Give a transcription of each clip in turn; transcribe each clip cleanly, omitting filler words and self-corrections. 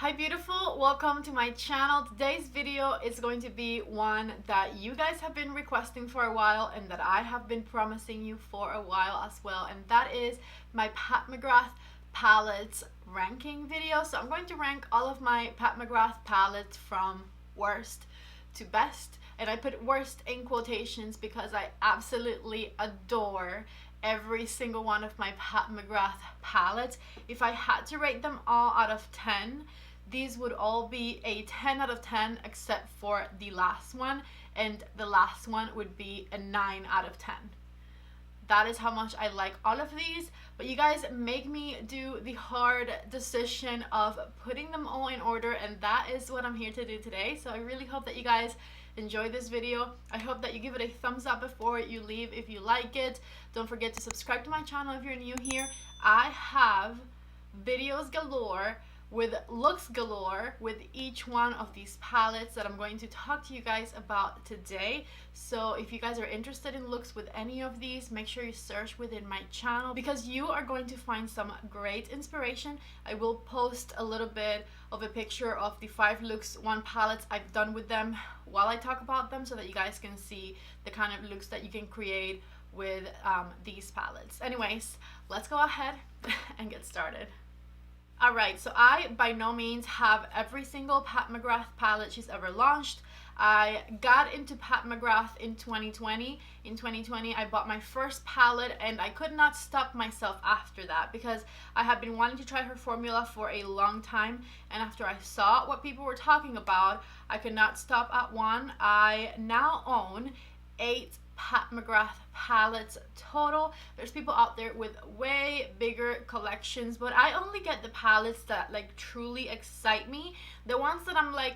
Hi beautiful, welcome to my channel. Today's video is going to be one that you guys have been requesting for a while and that I have been promising you for a while as well, and that is my Pat McGrath Palette Ranking video. So I'm going to rank all of my Pat McGrath palettes from worst to best, and I put worst in quotations because I absolutely adore every single one of my Pat McGrath palettes. If I had to rate them all out of 10, these would all be a 10 out of 10 except for the last one, and the last one would be a 9 out of 10. That is how much I like all of these, but you guys make me do the hard decision of putting them all in order, and that is what I'm here to do today. So I really hope that you guys enjoy this video. I hope that you give it a thumbs up before you leave if you like it. Don't forget to subscribe to my channel if you're new here. I have videos galore with looks galore with each one of these palettes that I'm going to talk to you guys about today. So if you guys are interested in looks with any of these, make sure you search within my channel because you are going to find some great inspiration. I will post a little bit of a picture of the 5 looks 1 palettes I've done with them while I talk about them, so that you guys can see the kind of looks that you can create with these palettes. Anyways, let's go ahead and get started. Alright, so I by no means have every single Pat McGrath palette she's ever launched. I got into Pat McGrath in 2020. In 2020, I bought my first palette and I could not stop myself after that because I had been wanting to try her formula for a long time, and after I saw what people were talking about, I could not stop at one. I now own 8 Pat McGrath palettes total. There's people out there with way bigger collections, but I only get the palettes that like truly excite me. The ones that I'm like,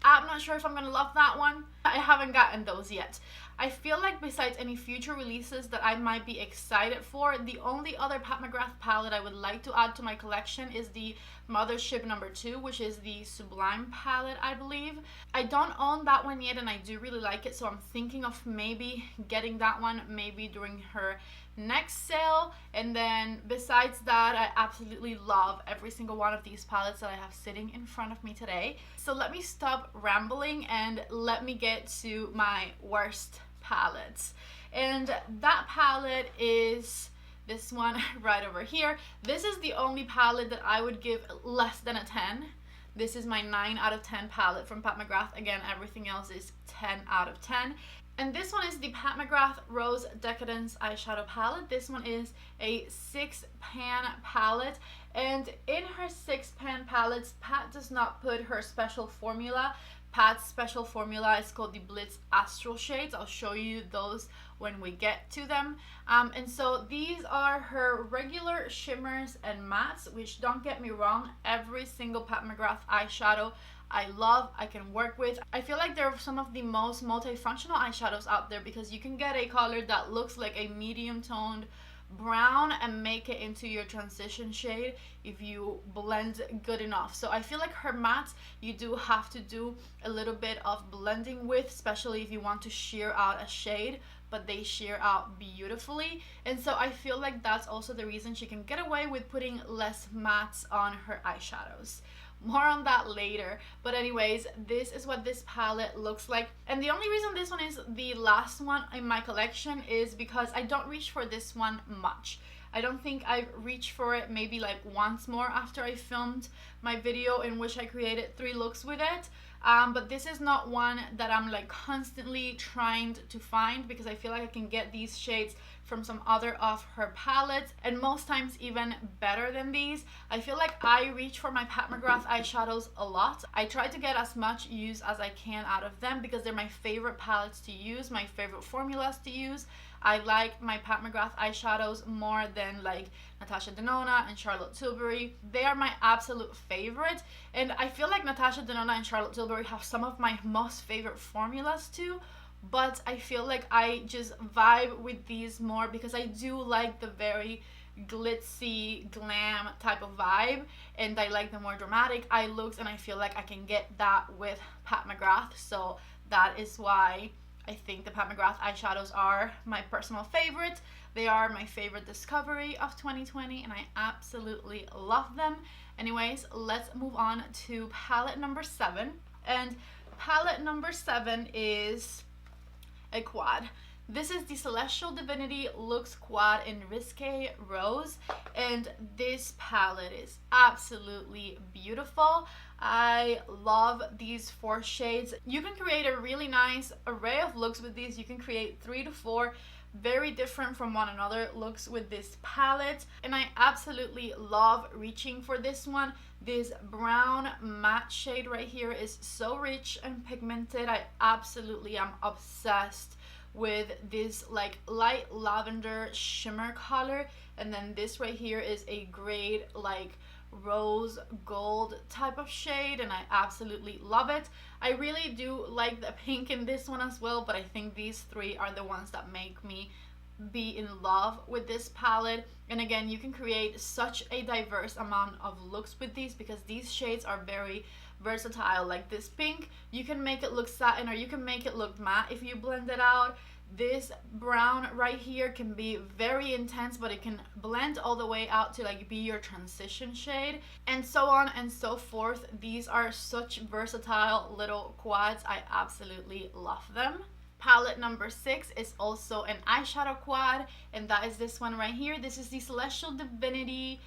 I'm not sure if I'm gonna love that one, I haven't gotten those yet. I feel like besides any future releases that I might be excited for, the only other Pat McGrath palette I would like to add to my collection is the Mothership #2, which is the Sublime palette, I believe. I don't own that one yet and I do really like it, so I'm thinking of maybe getting that one maybe during her next sale. And then besides that, I absolutely love every single one of these palettes that I have sitting in front of me today. So let me stop rambling and let me get to my worst palettes. And that palette is this one right over here. This is the only palette that I would give less than a 10. This is my 9 out of 10 palette from Pat McGrath. Again, everything else is 10 out of 10. And this one is the Pat McGrath Rose Decadence eyeshadow palette. This one is a 6-pan palette, and in her 6-pan palettes, Pat does not put her special formula. Pat's special formula is called the Blitz Astral Shades. I'll show you those when we get to them. And so these are her regular shimmers and mattes, which, don't get me wrong, every single Pat McGrath eyeshadow I love, I can work with. I feel like they're some of the most multifunctional eyeshadows out there because you can get a color that looks like a medium toned brown and make it into your transition shade if you blend good enough. So I feel like her mattes, you do have to do a little bit of blending with, especially if you want to sheer out a shade, but they sheer out beautifully. And so I feel like that's also the reason she can get away with putting less mattes on her eyeshadows. More on that later, but anyways, this is what this palette looks like. And the only reason this one is the last one in my collection is because I don't reach for this one much. I don't think I've reached for it maybe like once more after I filmed my video in which I created 3 looks with it. But this is not one that I'm like constantly trying to find because I feel like I can get these shades from some other of her palettes, and most times even better than these. I feel like I reach for my Pat McGrath eyeshadows a lot. I try to get as much use as I can out of them because they're my favorite palettes to use, my favorite formulas to use. I like my Pat McGrath eyeshadows more than like Natasha Denona and Charlotte Tilbury. They are my absolute favorite, and I feel like Natasha Denona and Charlotte Tilbury have some of my most favorite formulas too, but I feel like I just vibe with these more because I do like the very glitzy glam type of vibe, and I like the more dramatic eye looks, and I feel like I can get that with Pat McGrath. So that is why I think the Pat McGrath eyeshadows are my personal favorite. They are my favorite discovery of 2020 and I absolutely love them. Anyways, let's move on to palette number 7. And palette number 7 is a quad. This is the Celestial Divinity Luxe Quad in Risque Rose, and this palette is absolutely beautiful. I love these 4 shades. You can create a really nice array of looks with these. You can create 3 to 4 very different from one another looks with this palette, and I absolutely love reaching for this one. This brown matte shade right here is so rich and pigmented. I absolutely am obsessed with this like light lavender shimmer color, and then this right here is a great like rose gold type of shade, and I absolutely love it. I really do like the pink in this one as well, but I think these 3 are the ones that make me be in love with this palette. And again, you can create such a diverse amount of looks with these because these shades are very versatile. Like this pink, you can make it look satin or you can make it look matte if you blend it out. This brown right here can be very intense, but it can blend all the way out to like be your transition shade, and so on and so forth. These are such versatile little quads. I absolutely love them. Palette number 6 is also an eyeshadow quad, and that is this one right here. This is the Celestial Divinity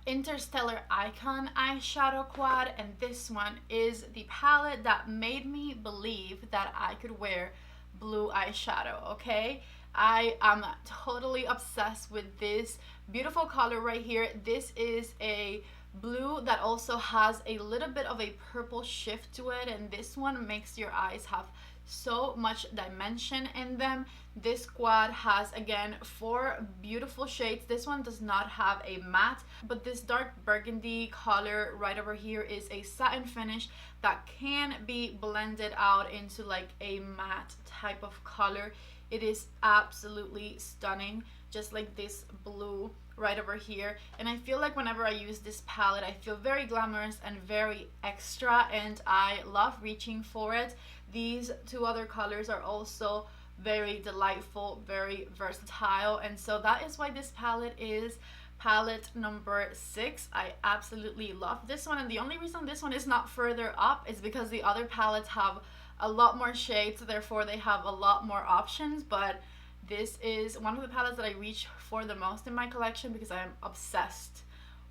Interstellar Icon eyeshadow quad, and this one is the palette that made me believe that I could wear blue eyeshadow. Okay, I am totally obsessed with this beautiful color right here. This is a blue that also has a little bit of a purple shift to it, and this one makes your eyes have so much dimension in them. This quad has again 4 beautiful shades. This one does not have a matte, but this dark burgundy color right over here is a satin finish that can be blended out into like a matte type of color. It is absolutely stunning, just like this blue right over here. And I feel like whenever I use this palette, I feel very glamorous and very extra, and I love reaching for it. These 2 other colors are also very delightful, very versatile, and so that is why this palette is palette number 6. I absolutely love this one, and the only reason this one is not further up is because the other palettes have a lot more shades, therefore they have a lot more options. But this is one of the palettes that I reach for the most in my collection because I am obsessed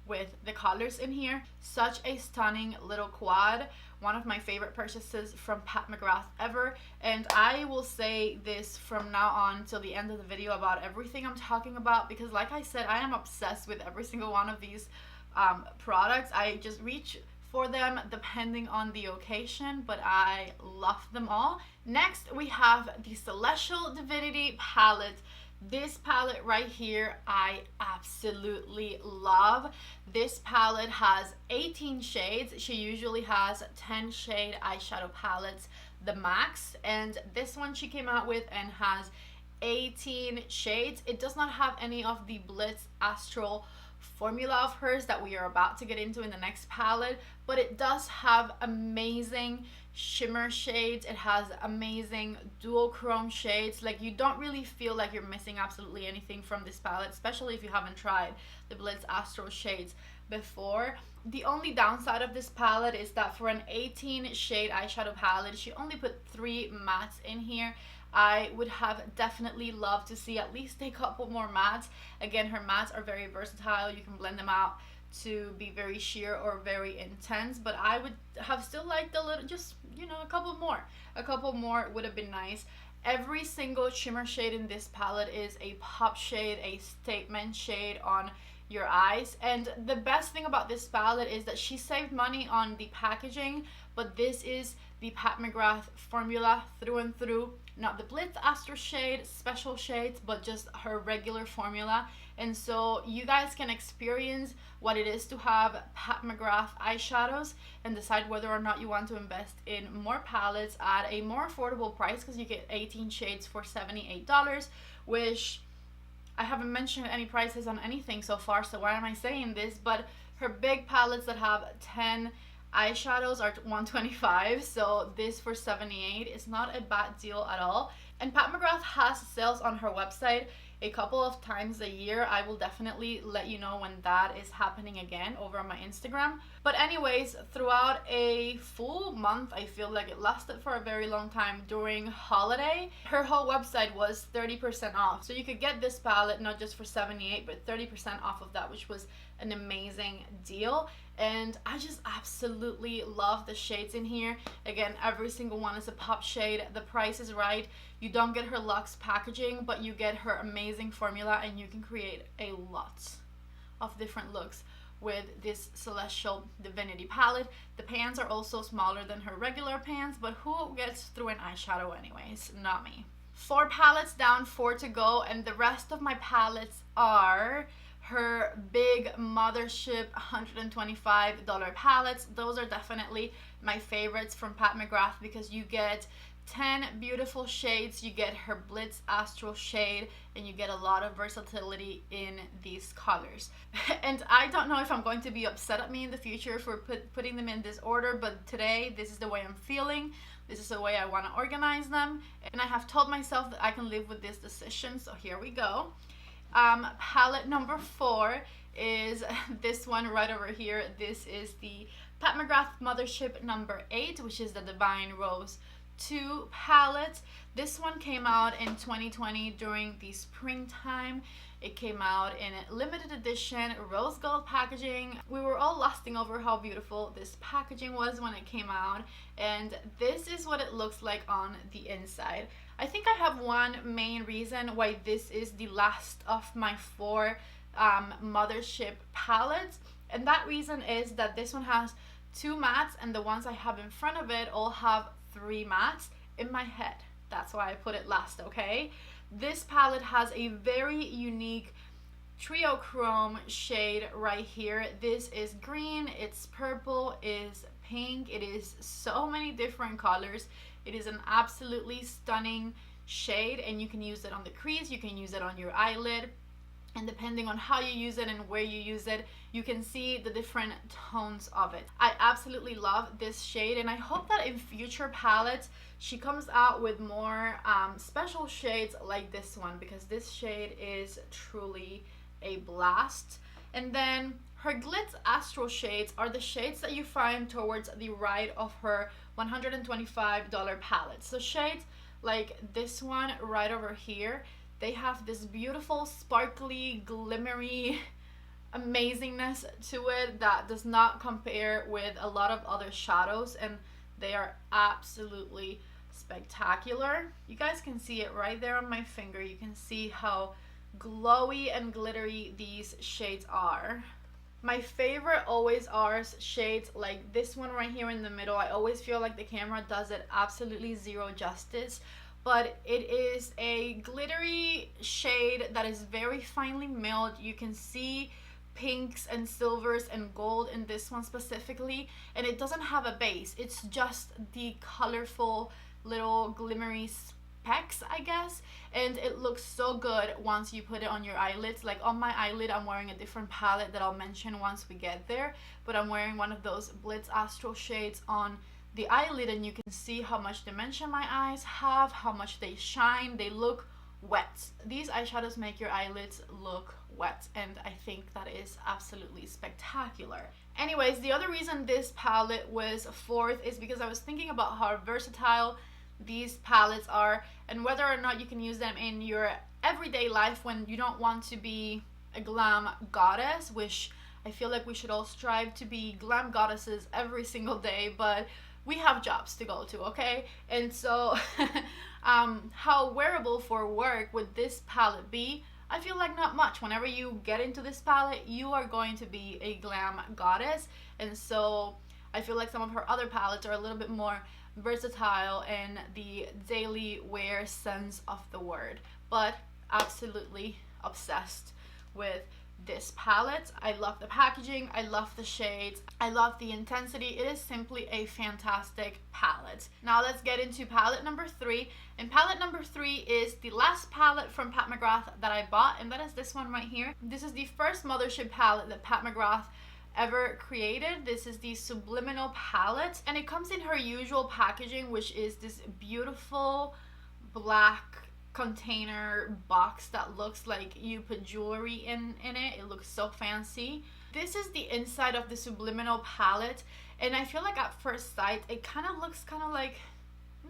with the colors in here. Such a stunning little quad. One of my favorite purchases from Pat McGrath ever, and I will say this from now on till the end of the video about everything I'm talking about, because like I said, I am obsessed with every single one of these products. I just reach for them depending on the occasion, but I love them all. Next we have the Celestial Divinity palette. This palette right here I absolutely love. This palette has 18 shades. She usually has 10 shade eyeshadow palettes the max, and this one she came out with and has 18 shades. It does not have any of the Blitz Astral formula of hers that we are about to get into in the next palette, but it does have amazing shimmer shades. It has amazing dual chrome shades. Like, you don't really feel like you're missing absolutely anything from this palette, especially if you haven't tried the Blitz Astral shades before. The only downside of this palette is that for an 18 shade eyeshadow palette, she only put 3 mattes in here. I would have definitely loved to see at least a couple more mattes. Again, her mattes are very versatile. You can blend them out to be very sheer or very intense, but I would have still liked a little, just, you know, a couple more would have been nice. Every single shimmer shade in this palette is a pop shade, a statement shade on your eyes. And the best thing about this palette is that she saved money on the packaging, but this is the Pat McGrath formula through and through, not the Blitz Astral shade special shades, but just her regular formula. And so you guys can experience what it is to have Pat McGrath eyeshadows and decide whether or not you want to invest in more palettes at a more affordable price, because you get 18 shades for $78, which I haven't mentioned any prices on anything so far, so why am I saying this? But her big palettes that have 10 eyeshadows are $125, so this for $78 is not a bad deal at all. And Pat McGrath has sales on her website. a couple of times a year. I will definitely let you know when that is happening again over on my Instagram. But anyways, throughout a full month, I feel like it lasted for a very long time during holiday, her whole website was 30% off. So you could get this palette not just for $78 but 30% off of that, which was an amazing deal. And I just absolutely love the shades in here. Again, every single one is a pop shade. The price is right. You don't get her luxe packaging, but you get her amazing formula, and you can create a lot of different looks with this Celestial Divinity palette. The pans are also smaller than her regular pans, but who gets through an eyeshadow anyways? Not me. 4 palettes down, 4 to go, and the rest of my palettes are her big Mothership $125 palettes. Those are definitely my favorites from Pat McGrath because you get 10 beautiful shades. You get her Blitz Astral shade, and you get a lot of versatility in these colors. And I don't know if I'm going to be upset at me in the future for putting them in this order, but today this is the way I'm feeling. This is the way I want to organize them, and I have told myself that I can live with this decision, so here we go. Palette number 4 is this one right over here. This is the Pat McGrath Mothership number 8, which is the Divine Rose 2 palette. This one came out in 2020 during the springtime. It came out in limited edition rose gold packaging. We were all lusting over how beautiful this packaging was when it came out, and this is what it looks like on the inside. I think I have one main reason why this is the last of my 4 Mothership palettes, and that reason is that this one has 2 mattes, and the ones I have in front of it all have 3 mattes. In my head, that's why I put it last, okay? This palette has a very unique trio chrome shade right here. This is green, it's purple, it's pink, it is so many different colors. It is an absolutely stunning shade, and you can use it on the crease, you can use it on your eyelid, and depending on how you use it and where you use it, you can see the different tones of it. I absolutely love this shade, and I hope that in future palettes she comes out with more special shades like this one, because this shade is truly a blast. And then her Glitz Astral shades are the shades that you find towards the right of her $125 palette. So shades like this one right over here, they have this beautiful sparkly glimmery amazingness to it that does not compare with a lot of other shadows, and they are absolutely spectacular. You guys can see it right there on my finger. You can see how glowy and glittery these shades are. My favorite always are shades like this one right here in the middle. I always feel like the camera does it absolutely zero justice, but it is a glittery shade that is very finely milled. You can see pinks and silvers and gold in this one specifically, and it doesn't have a base. It's just the colorful little glimmery specks, I guess, and it looks so good once you put it on your eyelids. Like on my eyelid, I'm wearing a different palette that I'll mention once we get there, but I'm wearing one of those Blitz Astral shades on the eyelid, and you can see how much dimension my eyes have, how much they shine. They look wet. These eyeshadows make your eyelids look wet, and I think that is absolutely spectacular. Anyways, the other reason this palette was 4th is because I was thinking about how versatile these palettes are, and whether or not you can use them in your everyday life when you don't want to be a glam goddess, which I feel like we should all strive to be glam goddesses every single day, but we have jobs to go to, okay? And so how wearable for work would this palette be? I feel like not much. Whenever you get into this palette, you are going to be a glam goddess, and so I feel like some of her other palettes are a little bit more versatile in the daily wear sense of the word, but absolutely obsessed with this palette. I love the packaging, I love the shades, I love the intensity. It is simply a fantastic palette. Now let's get into palette number 3, and palette number 3 is the last palette from Pat McGrath that I bought, and that is this one right here. This is the first Mothership palette that Pat McGrath ever created. This is the Subliminal palette, and it comes in her usual packaging, which is this beautiful black container box that looks like you put jewelry in it. It looks so fancy. This is the inside of the Subliminal palette, and I feel like at first sight it kind of looks kind of like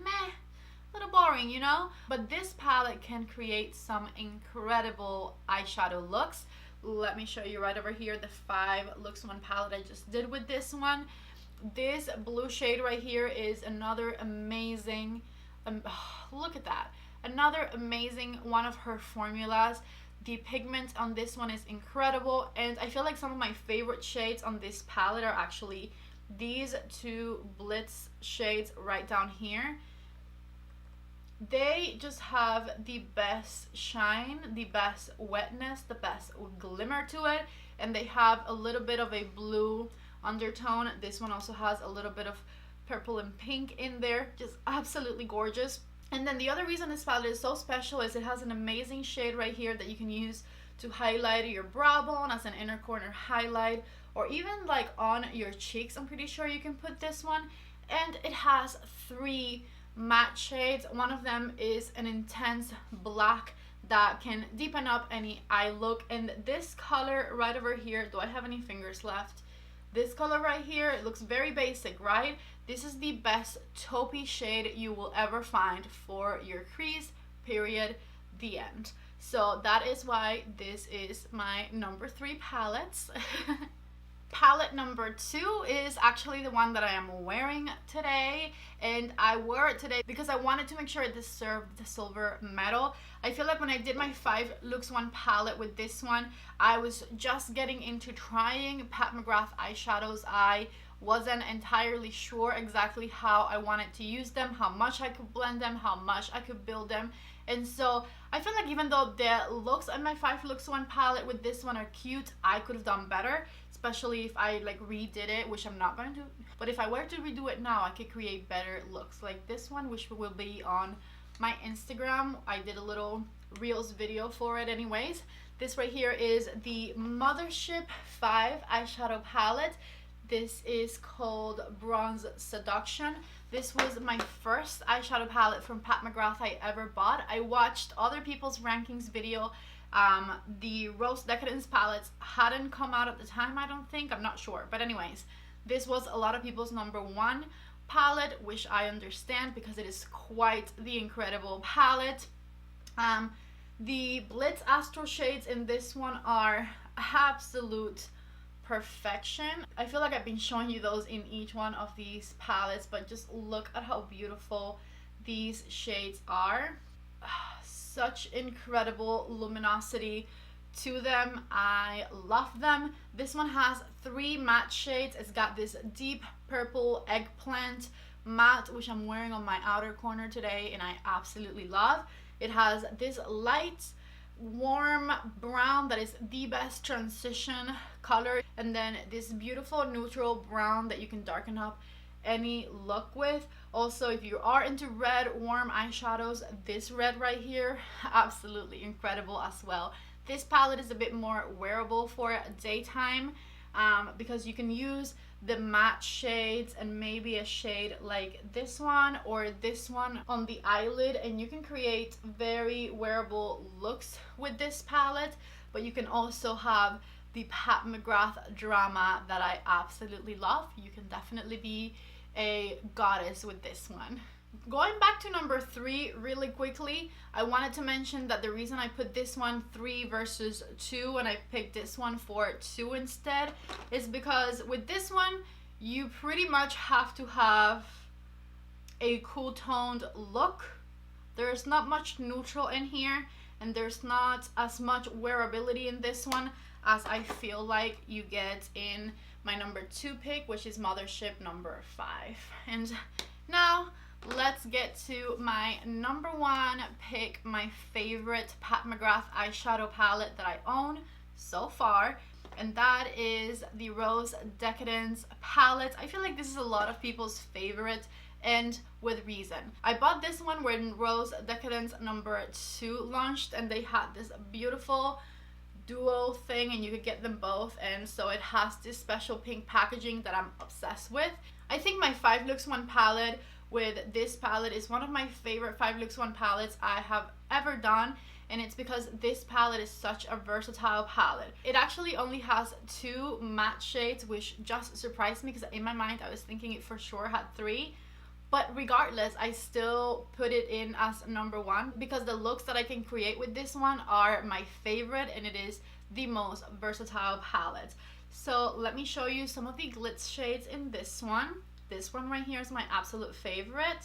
meh, a little boring, you know? But this palette can create some incredible eyeshadow looks. Let me show you right over here the 5 looks one palette I just did with this one. This blue shade right here is another amazing, look at that, another amazing one of her formulas. The pigment on this one is incredible, and I feel like some of my favorite shades on this palette are actually these 2 Blitz shades right down here. They just have the best shine, the best wetness, the best glimmer to it, and they have a little bit of a blue undertone. This one also has a little bit of purple and pink in there, just absolutely gorgeous. And then the other reason this palette is so special is it has an amazing shade right here that you can use to highlight your brow bone as an inner corner highlight, or even like on your cheeks. I'm pretty sure you can put this one. And it has 3 matte shades. One of them is an intense black that can deepen up any eye look, and this color right over here, do I have any fingers left? This color right here, it looks very basic, right? This is the best taupey shade you will ever find for your crease, period, the end. So that is why this is my number 3 palettes. Palette number 2 is actually the one that I am wearing today, and I wore it today because I wanted to make sure it deserved the silver medal. I feel like when I did my 5 looks one palette with this one, I was just getting into trying Pat McGrath eyeshadows. I wasn't entirely sure exactly how I wanted to use them, how much I could blend them, how much I could build them. And so I feel like even though the looks on my 5 looks one palette with this one are cute, I could have done better, especially if I like redid it, which I'm not going to do. But if I were to redo it now, I could create better looks like this one, which will be on my Instagram. I did a little Reels video for it anyways. This right here is the Mothership 5 eyeshadow palette. This is called Bronze Seduction. This was my first eyeshadow palette from Pat McGrath I ever bought. I watched other people's rankings video. The Rose Decadence palettes hadn't come out at the time, I don't think. I'm not sure. But anyways, this was a lot of people's number 1 palette, which I understand because it is quite the incredible palette. The Blitz Astral shades in this one are absolute perfection. I feel like I've been showing you those in each one of these palettes, but just look at how beautiful these shades are. Such incredible luminosity to them. I love them. This one has 3 matte shades. It's got this deep purple eggplant matte, which I'm wearing on my outer corner today, and I absolutely love. It has this light warm brown that is the best transition color, and then this beautiful neutral brown that you can darken up any look with. Also, if you are into red warm eyeshadows, this red right here, absolutely incredible as well. This palette is a bit more wearable for daytime because you can use the matte shades and maybe a shade like this one or this one on the eyelid, and you can create very wearable looks with this palette. But you can also have the Pat McGrath drama that I absolutely love. You can definitely be a goddess with this one. Going back to number 3 really quickly, I wanted to mention that the reason I put this one 3 versus 2 and I picked this one for 2 instead is because with this one you pretty much have to have a cool toned look. There's not much neutral in here, and there's not as much wearability in this one as I feel like you get in my number 2 pick, which is Mothership number 5. And now let's get to my number 1 pick, my favorite Pat McGrath eyeshadow palette that I own so far, and that is the Rose Decadence palette. I feel like this is a lot of people's favorite, and with reason. I bought this one when Rose Decadence number 2 launched, and they had this beautiful duo thing and you could get them both, and so it has this special pink packaging that I'm obsessed with. I think my 5 looks 1 palette with this palette. It's one of my favorite 5 Looks 1 palettes I have ever done, and it's because this palette is such a versatile palette. It actually only has 2 matte shades, which just surprised me because in my mind I was thinking it for sure had 3. But regardless, I still put it in as number 1 because the looks that I can create with this one are my favorite, and it is the most versatile palette. So let me show you some of the glitz shades in this one. This one right here is my absolute favorite.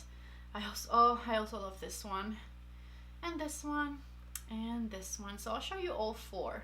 I also love this one, and this one, and this one. So I'll show you all 4.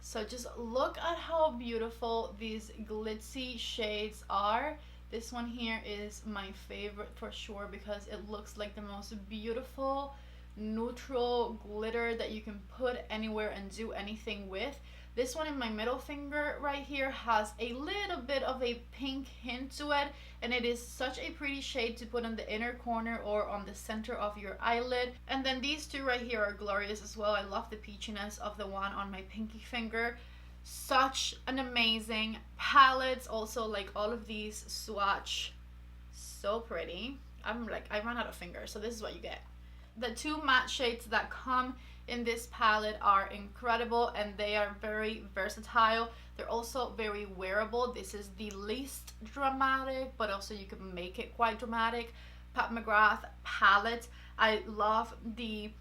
So just look at how beautiful these glitzy shades are. This one here is my favorite for sure because it looks like the most beautiful neutral glitter that you can put anywhere and do anything with. This one in my middle finger right here has a little bit of a pink hint to it, and it is such a pretty shade to put on the inner corner or on the center of your eyelid. And then these 2 right here are glorious as well. I love the peachiness of the one on my pinky finger. Such an amazing palette. Also, like, all of these swatch so pretty. I ran out of fingers, so this is what you get. The 2 matte shades that come in this palette are incredible, and they are very versatile. They're also very wearable. This is the least dramatic, but also you can make it quite dramatic, Pat McGrath palette. I love the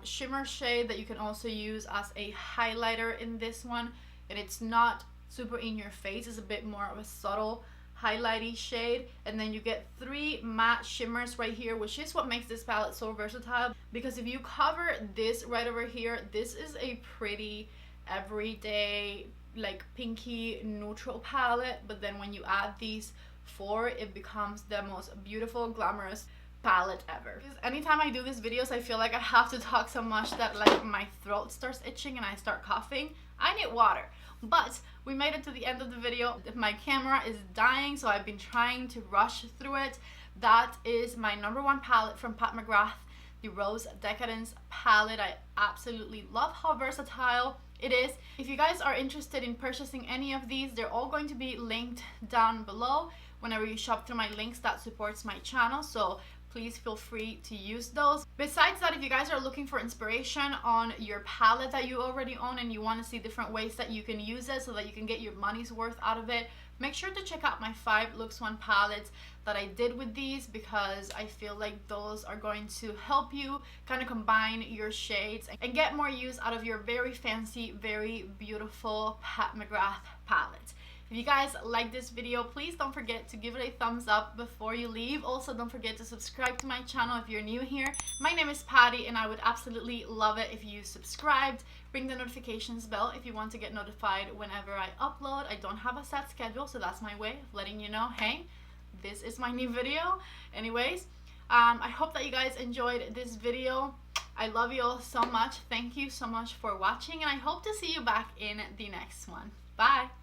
shimmer shade that you can also use as a highlighter in this one, and it's not super in your face. It's a bit more of a subtle highlighty shade. And then you get 3 matte shimmers right here, which is what makes this palette so versatile, because if you cover this right over here, this is a pretty everyday, like, pinky neutral palette, but then when you add these 4, it becomes the most beautiful, glamorous palette ever. Anytime I do these videos, I feel like I have to talk so much that, like, my throat starts itching and I start coughing. I need water. But we made it to the end of the video. My camera is dying, so I've been trying to rush through it. That is my number 1 palette from Pat McGrath, the Rose Decadence palette. I absolutely love how versatile it is. If you guys are interested in purchasing any of these, they're all going to be linked down below whenever you shop through my links that supports my channel, so please feel free to use those. Besides that, if you guys are looking for inspiration on your palette that you already own and you want to see different ways that you can use it so that you can get your money's worth out of it, make sure to check out my 5 Looks 1 palettes that I did with these, because I feel like those are going to help you kind of combine your shades and get more use out of your very fancy, very beautiful Pat McGrath palette. If you guys like this video, please don't forget to give it a thumbs up before you leave. Also, don't forget to subscribe to my channel if you're new here. My name is Patty, and I would absolutely love it if you subscribed. Ring the notifications bell if you want to get notified whenever I upload. I don't have a set schedule, so that's my way of letting you know, hey, this is my new video. Anyways, I hope that you guys enjoyed this video. I love you all so much. Thank you so much for watching, and I hope to see you back in the next one. Bye!